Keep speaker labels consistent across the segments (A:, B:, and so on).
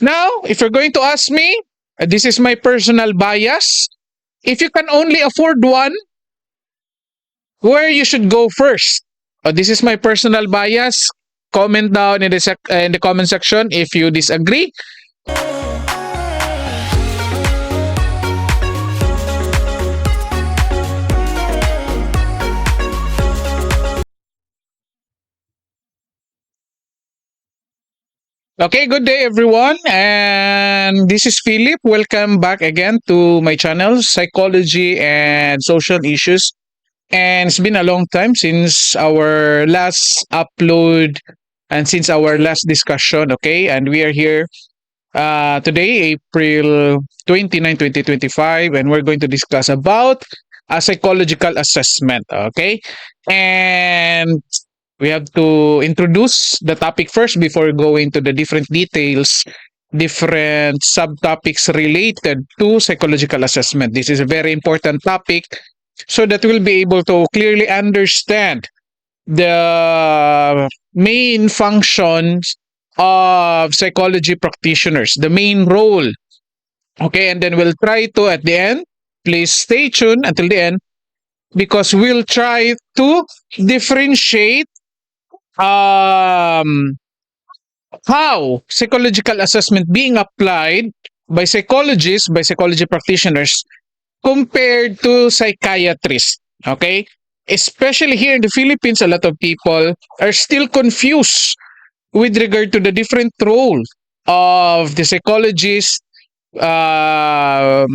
A: Now, if you're going to ask me, this is my personal bias. If you can only afford one, where you should go first? This is my personal bias. Comment down in in the comment section if you disagree. Okay, good day everyone. And this is Philip. Welcome back again to my channel, Psychology and Social Issues. And it's been a long time since our last upload and since our last discussion, okay? And we are here today, April 29, 2025, and we're going to discuss about a psychological assessment, okay? And we have to introduce the topic first before going to the different details, different subtopics related to psychological assessment. This is a very important topic so that we'll be able to clearly understand the main functions of psychology practitioners, the main role. Okay, and then we'll try to at the end, please stay tuned until the end because we'll try to differentiate um, how psychological assessment being applied by psychologists, by psychology practitioners, compared to psychiatrists. Okay? Especially here in the Philippines, a lot of people are still confused with regard to the different role of the psychologist, RPM,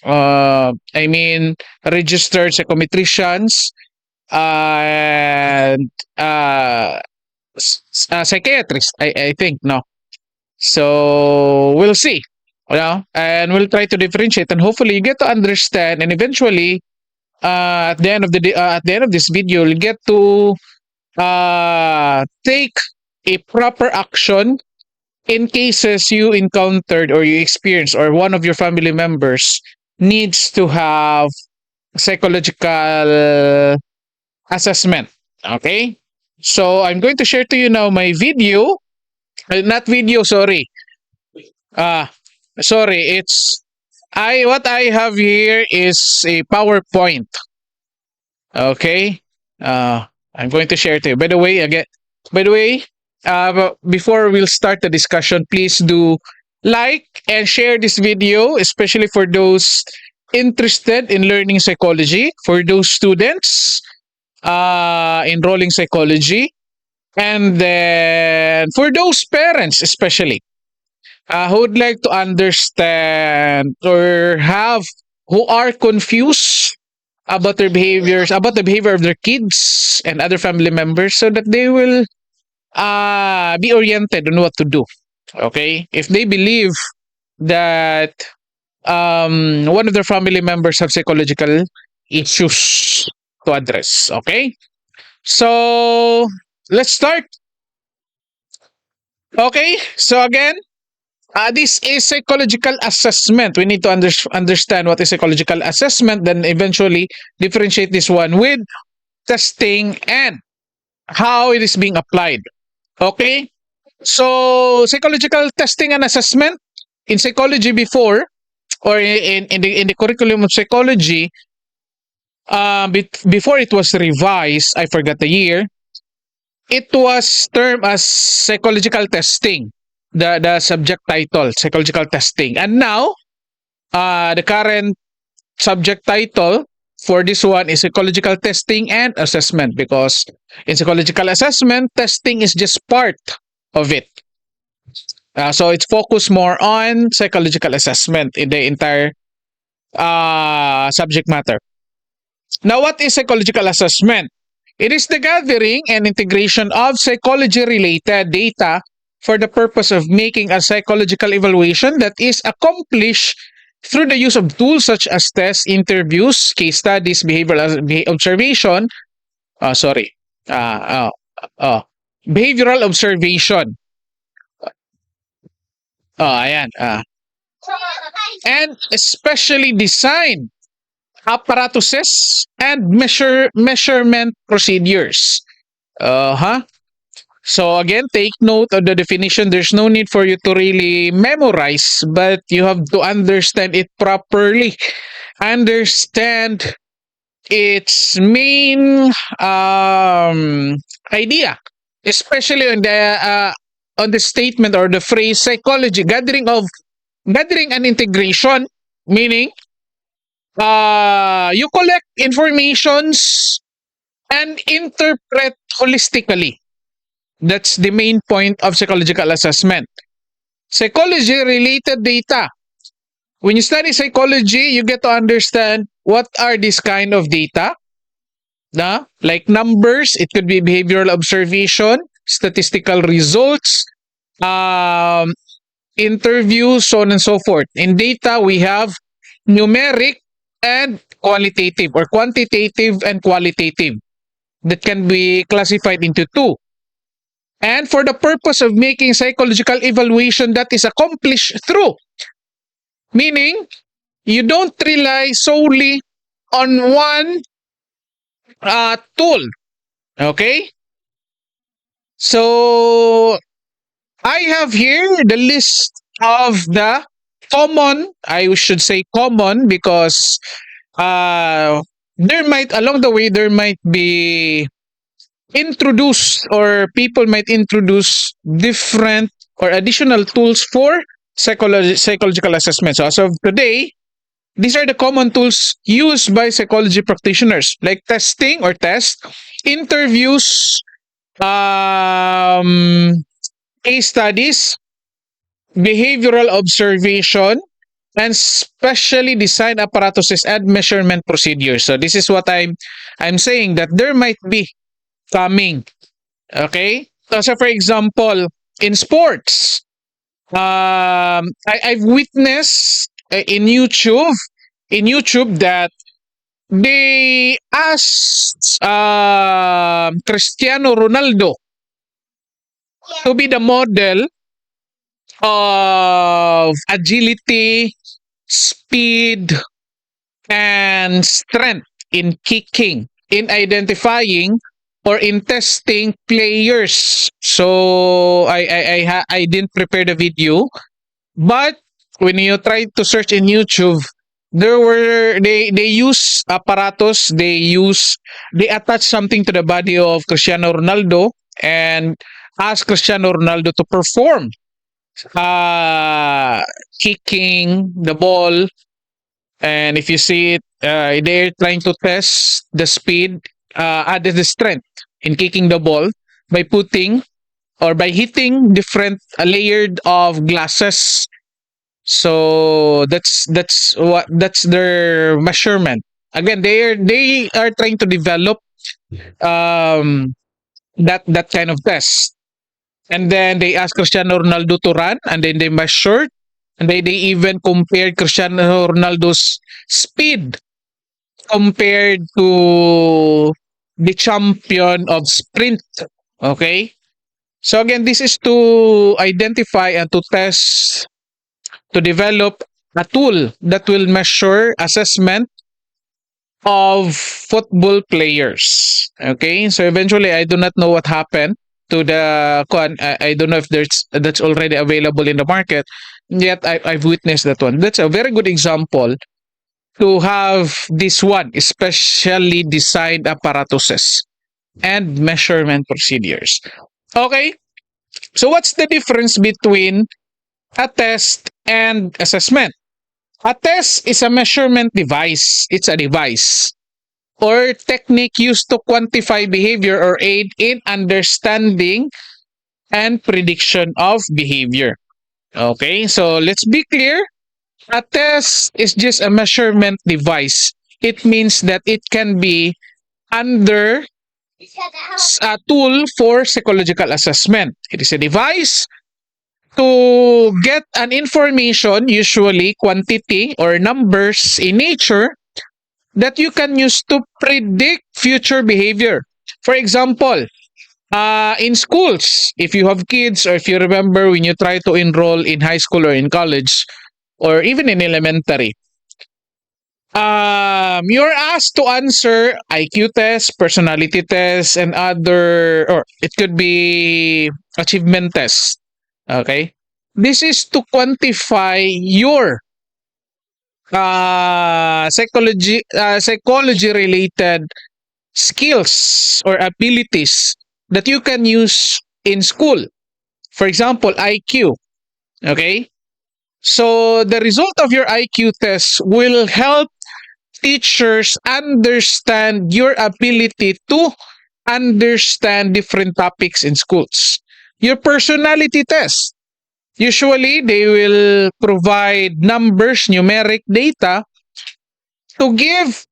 A: I mean, registered psychometricians, and psychiatrist, I think, no. So we'll see, and we'll try to differentiate, and hopefully you get to understand, and eventually, at the end of the day, at the end of this video, you'll get to take a proper action in cases you encountered or you experienced or one of your family members needs to have psychological assessment. Okay? So I'm going to share to you now my video. Not video, sorry. Ah, sorry, it's what I have here is a PowerPoint. Okay? I'm going to share to you. By the way, before we'll start the discussion, please do like and share this video, especially for those interested in learning psychology, for those students enrolling psychology, and then for those parents, especially who would like to understand or who are confused about their behaviors, about the behavior of their kids and other family members, so that they will be oriented on what to do. Okay, if they believe that one of their family members have psychological issues to address. Okay, so let's start. Okay, so again, this is psychological assessment. We need to understand what is psychological assessment, then eventually differentiate this one with testing and how it is being applied. Okay, so psychological testing and assessment in psychology before, or in the curriculum of psychology, before it was revised, I forgot the year, it was termed as psychological testing. The subject title, psychological testing. And now, the current subject title for this one is psychological testing and assessment, because in psychological assessment, testing is just part of it. So it's focused more on psychological assessment in the entire subject matter. Now, what is psychological assessment? It is the gathering and integration of psychology-related data for the purpose of making a psychological evaluation that is accomplished through the use of tools such as tests, interviews, case studies, behavioral observation. Behavioral observation. Ayan. And especially designed apparatuses and measurement procedures. So again, take note of the definition. There's no need for you to really memorize, but you have to understand it properly. Understand its main idea, especially on the statement or the phrase psychology, gathering and integration, meaning you collect informations and interpret holistically. That's the main point of psychological assessment. Psychology related data. When you study psychology, you get to understand what are these kind of data. Like numbers, it could be behavioral observation, statistical results, um, interviews, so on and so forth. In data, we have numeric and qualitative, or quantitative and qualitative, that can be classified into two. And for the purpose of making psychological evaluation that is accomplished through, meaning you don't rely solely on one tool. Okay? So I have here the list of the common, I should say common, because there might, along the way, there might be introduce, or people might introduce different or additional tools for psychological assessment. So as of today, these are the common tools used by psychology practitioners, like testing or test, interviews, um, case studies, behavioral observation, and specially designed apparatuses and measurement procedures. So this is what I'm saying, that there might be coming. Okay? So for example, in sports, I've witnessed in YouTube that they asked Cristiano Ronaldo to be the model of agility, speed, and strength in kicking, in identifying or in testing players. So I didn't prepare the video, but when you try to search in YouTube, they use apparatus, they attach something to the body of Cristiano Ronaldo and ask Cristiano Ronaldo to perform uh kicking the ball. And if you see it, they're trying to test the speed, the strength in kicking the ball by putting or by hitting different layered of glasses. So that's their measurement. Again, they are trying to develop um, that kind of test. And then they asked Cristiano Ronaldo to run, and then they measured, and they even compared Cristiano Ronaldo's speed compared to the champion of sprint. Okay? So again, this is to identify and to test, to develop a tool that will measure assessment of football players. Okay? So eventually, I do not know what happened to the I don't know if that's already available in the market. Yet I've witnessed that one. That's a very good example to have this one, especially designed apparatuses and measurement procedures. Okay, so what's the difference between a test and assessment? A test is a measurement device. It's a device or technique used to quantify behavior or aid in understanding and prediction of behavior. Okay, so let's be clear. A test is just a measurement device. It means that it can be under a tool for psychological assessment. It is a device to get an information, usually quantity or numbers in nature, that you can use to predict future behavior. For example, in schools, if you have kids, or if you remember when you try to enroll in high school or in college, or even in elementary, You're asked to answer IQ tests, personality tests, and other, or it could be achievement tests. Okay, this is to quantify your psychology related skills or abilities that you can use in school. For example, IQ. Okay, so the result of your IQ test will help teachers understand your ability to understand different topics in schools. Your personality test. Usually, they will provide numbers, numeric data to give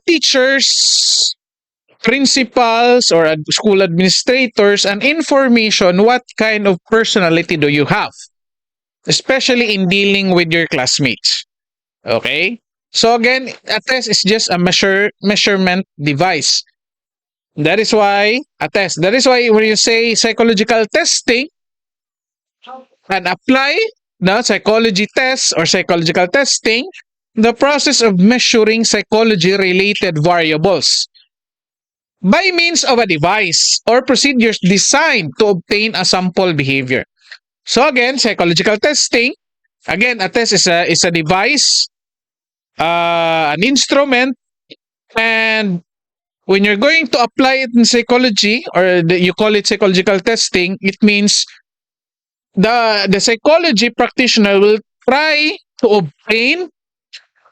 A: teachers, principals, or school administrators an information what kind of personality do you have, especially in dealing with your classmates. Okay? So again, a test is just a measurement device. That is why a test. That is why when you say psychological testing and apply the psychology test or psychological testing, the process of measuring psychology related variables by means of a device or procedures designed to obtain a sample behavior. So again, psychological testing, again, a test is a device, an instrument, and when you're going to apply it in psychology or you call it psychological testing, it means the psychology practitioner will try to obtain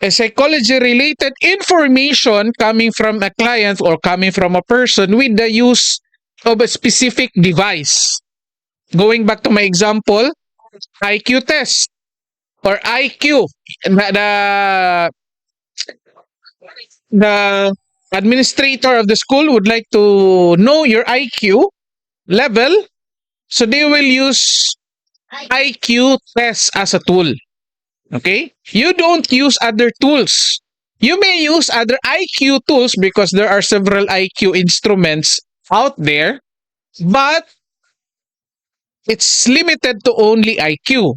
A: a psychology related information coming from a client or coming from a person with the use of a specific device. Going back to my example, IQ test or IQ, the administrator of the school would like to know your IQ level, so they will use IQ test as a tool. Okay? You don't use other tools. You may use other IQ tools because there are several IQ instruments out there, but it's limited to only IQ.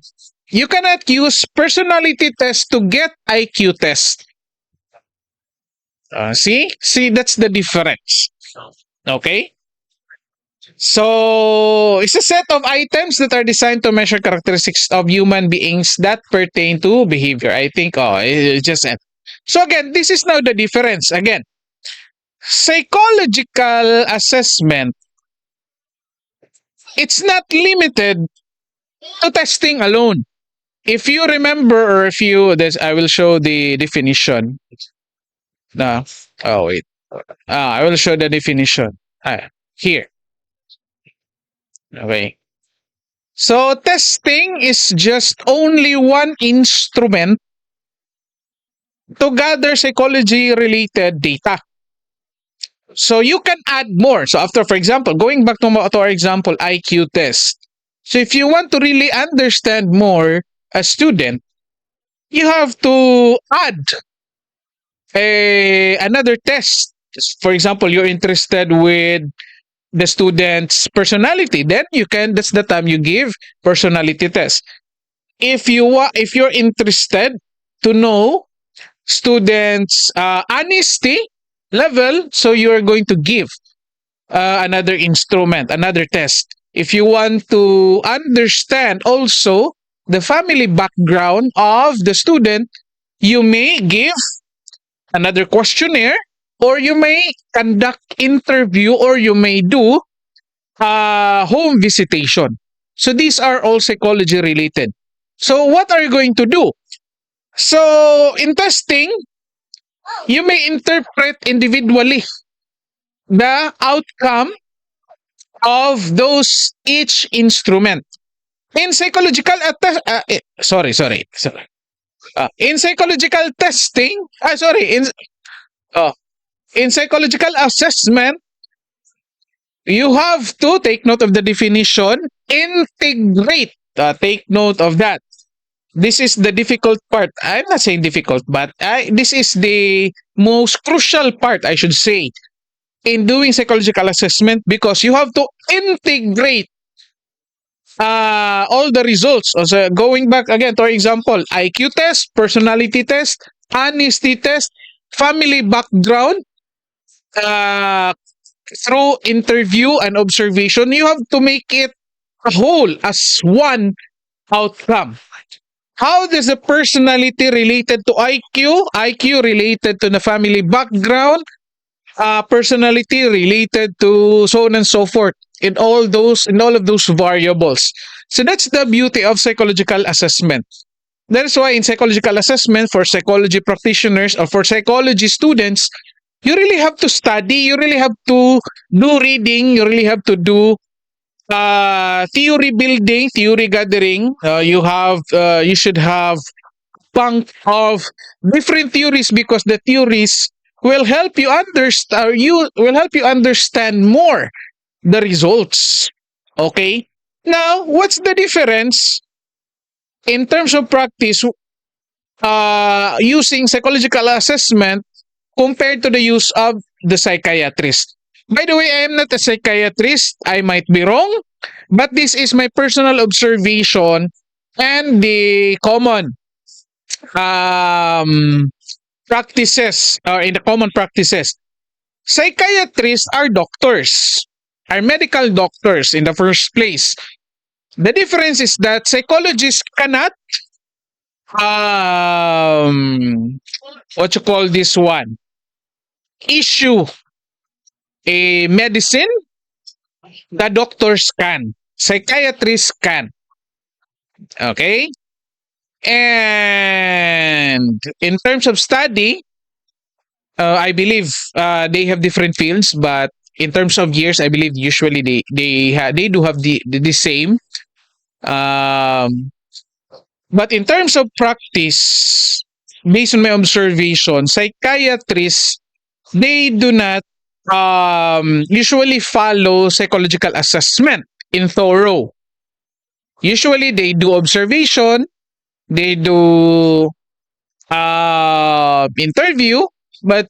A: You cannot use personality test to get IQ test. See, that's the difference. Okay? So, it's a set of items that are designed to measure characteristics of human beings that pertain to behavior. I think, it's just it. So again, this is now the difference. Again, psychological assessment, it's not limited to testing alone. If you remember, or if you, this, I will show the definition. No, oh wait, I will show the definition. Here. Okay. So testing is just only one instrument to gather psychology related data. So you can add more. So after, for example, going back to our example, IQ test. So if you want to really understand more a student, you have to add another test. For example, you're interested with the student's personality, then you can, that's the time you give personality test. If you're interested to know students honesty level, so you're going to give another instrument, another test. If you want to understand also the family background of the student, you may give another questionnaire, or you may conduct interview, or you may do home visitation. So these are all psychology related. So what are you going to do? So in testing, you may interpret individually the outcome of those each instrument. In psychological sorry. In psychological testing, uh, in psychological assessment, you have to take note of the definition. Integrate. Take note of that. This is the difficult part. I'm not saying difficult, but this is the most crucial part, I should say, in doing psychological assessment, because you have to integrate all the results. So going back again to our example, IQ test, personality test, honesty test, family background, uh, through interview and observation. You have to make it a whole as one outcome. How does the personality related to IQ? IQ related to the family background, personality related to so on and so forth in all of those variables. So that's the beauty of psychological assessment. That is why in psychological assessment for psychology practitioners or for psychology students, you really have to study, you really have to do reading, you really have to do theory building, theory gathering. You should have bank of different theories because the theories will help you understand. You will help you understand more the results. Okay. Now, what's the difference in terms of practice using psychological assessment compared to the use of the psychiatrist? By the way, I am not a psychiatrist. I might be wrong, but this is my personal observation and the common um, practices or in the common practices. Psychiatrists are doctors, are medical doctors in the first place. The difference is that psychologists cannot what you call this one issue a medicine. The doctors can, psychiatrists can. Okay. And in terms of study, I believe they have different fields, but in terms of years, I believe usually they do have the same. Um, but in terms of practice, based on my observation, psychiatrists they do not usually follow psychological assessment in thorough. Usually, they do observation, they do interview, but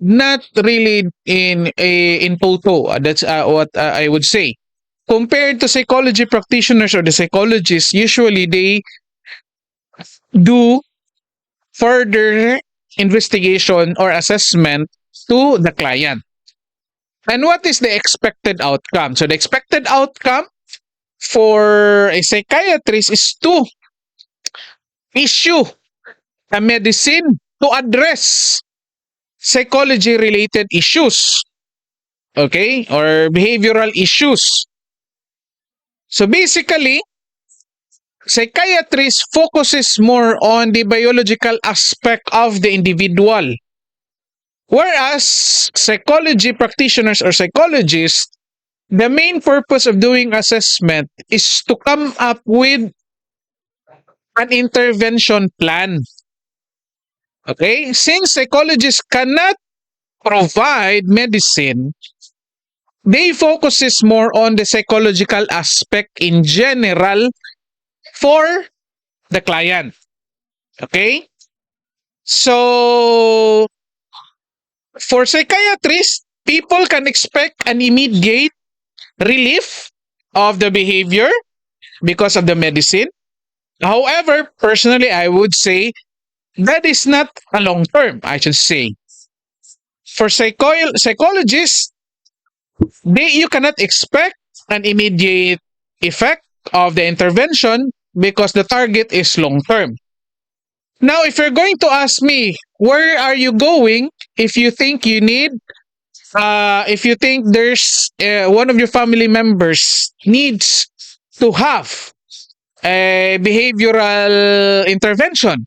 A: not really in toto. That's what I would say. Compared to psychology practitioners or the psychologists, usually they do further investigation or assessment to the client. And what is the expected outcome? So the expected outcome for a psychiatrist is to issue a medicine to address psychology related issues, okay, or behavioral issues. So basically, psychiatrist focuses more on the biological aspect of the individual, whereas psychology practitioners or psychologists, the main purpose of doing assessment is to come up with an intervention plan. Okay, since psychologists cannot provide medicine, they focuses more on the psychological aspect in general for the client. Okay? So, for psychiatrists, people can expect an immediate relief of the behavior because of the medicine. However, personally, I would say that is not a long term, I should say. For psychologists, you cannot expect an immediate effect of the intervention because the target is long term. Now, if you're going to ask me, where are you going if you think you need, if you think there's one of your family members needs to have a behavioral intervention,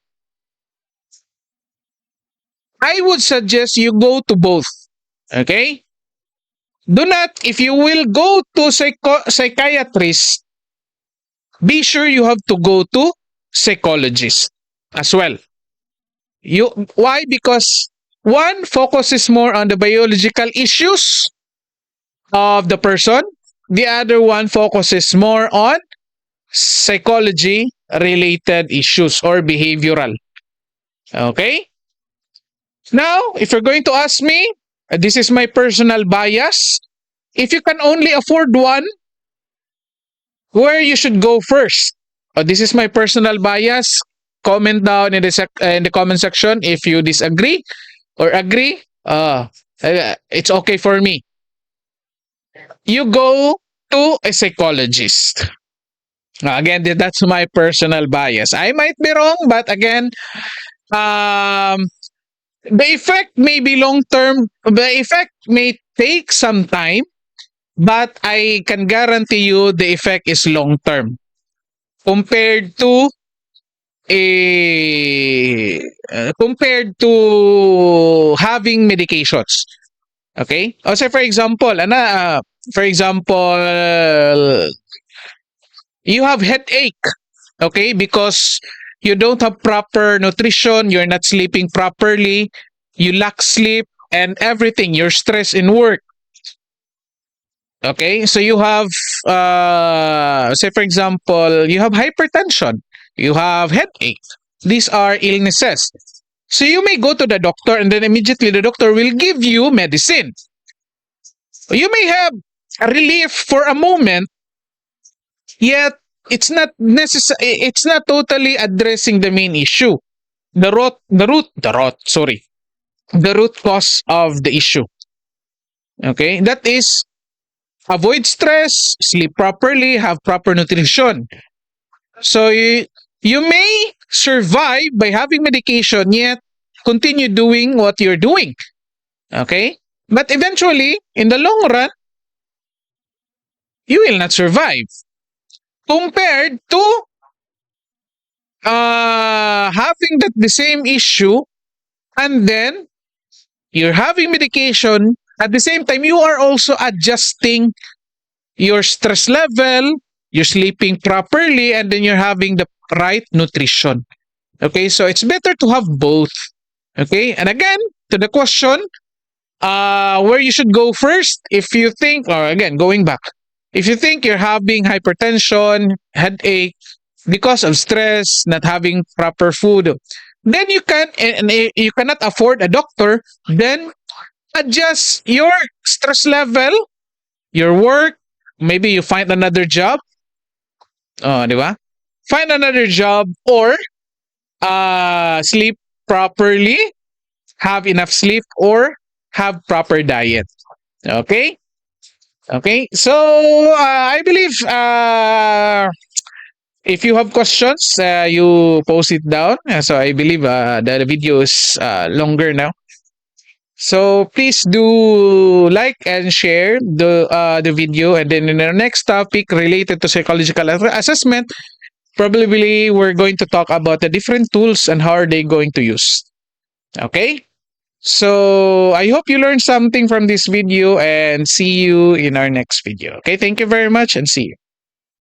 A: I would suggest you go to both. Okay? Do not, if you will go to psychiatrist, be sure you have to go to psychologist as well. Why? Because one focuses more on the biological issues of the person. The other one focuses more on psychology related issues or behavioral. Okay? Now, if you're going to ask me, this is my personal bias. If you can only afford one, where you should go first? This is my personal bias. comment down in the comment section if you disagree or agree. It's okay for me. You go to a psychologist. Again, that's my personal bias. I might be wrong, but again, um, the effect may be long term. The effect may take some time, but I can guarantee you the effect is long term compared to compared to having medications. Okay? O say for example, for example, you have headache, okay? Because you don't have proper nutrition, you're not sleeping properly, you lack sleep and everything, you're stressed in work. Okay? So you have say for example, you have hypertension, you have headache. These are illnesses. So you may go to the doctor and then immediately the doctor will give you medicine. You may have a relief for a moment, yet it's not totally addressing the main issue. The root cause of the issue. Okay? That is avoid stress, sleep properly, have proper nutrition. So you may survive by having medication yet continue doing what you're doing. Okay? But eventually, in the long run, you will not survive. Compared to having the same issue and then you're having medication at the same time you are also adjusting your stress level, you're sleeping properly, and then you're having the right nutrition. Okay, so it's better to have both. Okay, and again, to the question, where you should go first, if you think, or again, going back, if you think you're having hypertension, headache, because of stress, not having proper food, then you cannot afford a doctor, then adjust your stress level, your work, maybe you find another job, di ba? Find another job or sleep properly, have enough sleep or have proper diet. Okay? Okay? So, I believe if you have questions, you post it down. So I believe the video is longer now. So please do like and share the video, and then in our next topic related to psychological assessment, probably we're going to talk about the different tools and how are they going to use. Okay? So I hope you learned something from this video and see you in our next video. Okay? Thank you very much and see you.